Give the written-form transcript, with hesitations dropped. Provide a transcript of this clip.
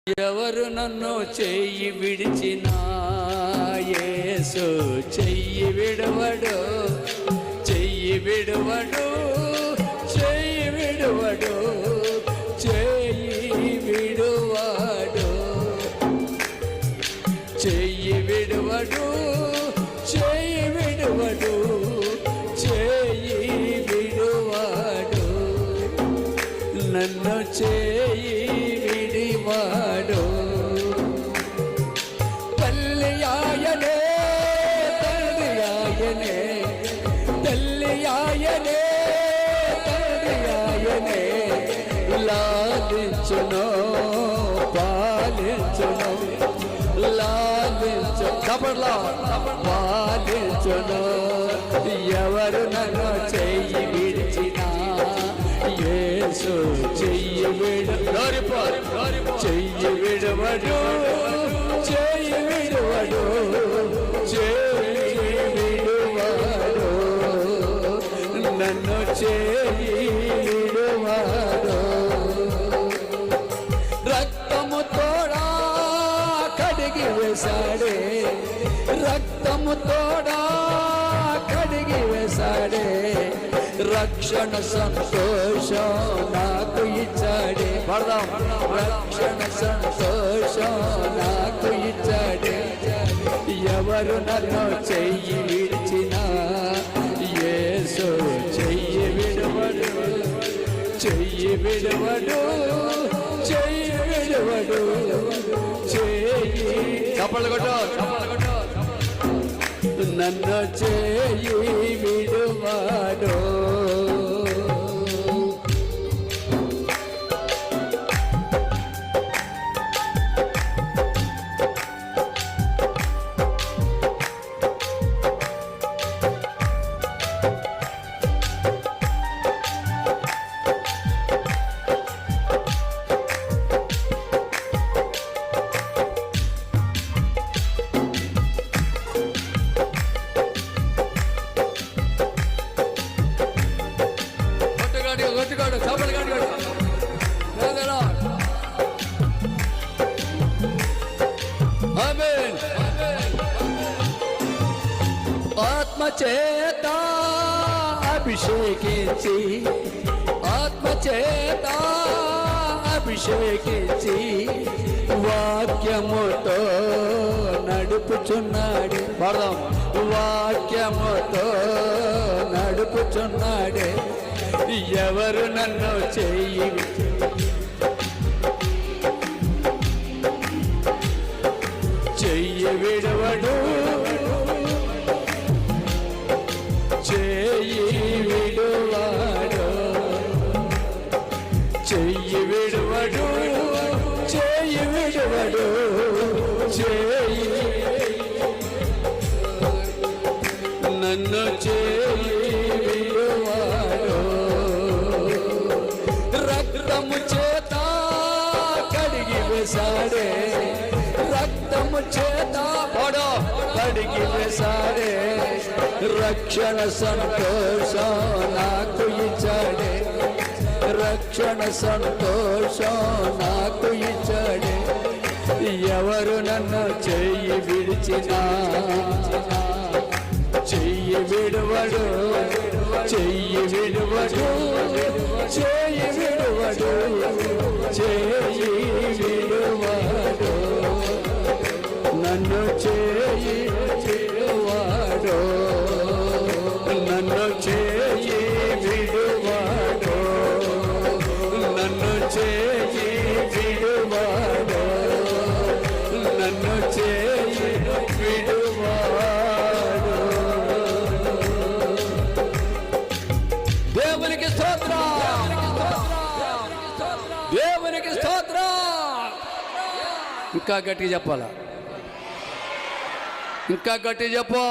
ఎవరు నన్ను చెయ్యి విడిచినా యేసు చెయ్యి విడవడు, చెయ్యి విడవడు, చెయ్యి విడవడు, చెయ్యి విడువాడు, చెయ్యి విడవడు, చెయ్యి విడవడు, చెయ్యి విడువాడు, నన్ను చెయ్యి విడివాడు. తల్లి ఆయనే, తండ్రి ఆయనే, తల్లి ఆయనే, తండ్రి ఆయనే, లాలించును పాలించును, లాలించు కబర్లా పాలించును. ఎవరు నన్ను చెయ్యి విడిచినా యేసు చెయ్యి విడవడు, చెయ్యి విడవడు, చెయ్యి విడవడు, చెయ్యి విడువాడు, నన్ను చెయ్యి విడువాడు. రక్తము తోడా కడిగి వేశాడే, రక్తము తోడా కడిగి వేశాడే, రక్షణ సంతోషం నాకు ఇచ్చాడే, రక్షణ సంతోషం నాకు ఇచ్చాడే. ఎవరు నన్ను చెయ్యి విడిచినా యేసు చెయ్యి విడవడు, చెయ్యి విడవడు, చెయ్యి విడవడు, చెయ్యి చప్పట్లు కొట్టు, నన్ను చెయ్యి విడువాడు. ఆత్మచేత అభిషేకించి, ఆత్మచేత అభిషేకించి, వాక్యముతో నడుపుచున్నాడే, పడదాం, వాక్యముతో నడుపుచున్నాడే. ఎవరు నన్ను చెయ్యి చెయ్యి విడవడు, చెయ్యి విడువాడు, చెయ్యి విడువడు, చెయ్యి విడువడు, చెయ్యి నన్ను చెయ్యి విడువాడు. రక్తము చేత కడిగి వేశాడే, రక్తము చేత పడో కడిగి వేశాడే, రక్షణ సంతోషం నాకు ఇచ్చాడే, రక్షణ సంతోషం నాకు ఇచ్చాడే. ఎవరు నన్ను చెయ్యి విడిచినా చెయ్యి విడువడు, చెయ్యి విడువడు, చెయ్యి విడువడు, చెయ్యి విడువాడు, నన్ను చెయ్యి విడువాడు, నన్ను చెయ్యి విడువాడు, నన్ను చెయ్యి విడువాడు, నన్ను చెయ్యి విడువాడు. దేవునికి స్తోత్రం, దేవునికి స్తోత్రం. ఇంకా గట్టిగా చెప్పాలా, ఇంకా గట్టిగా చెప్పు.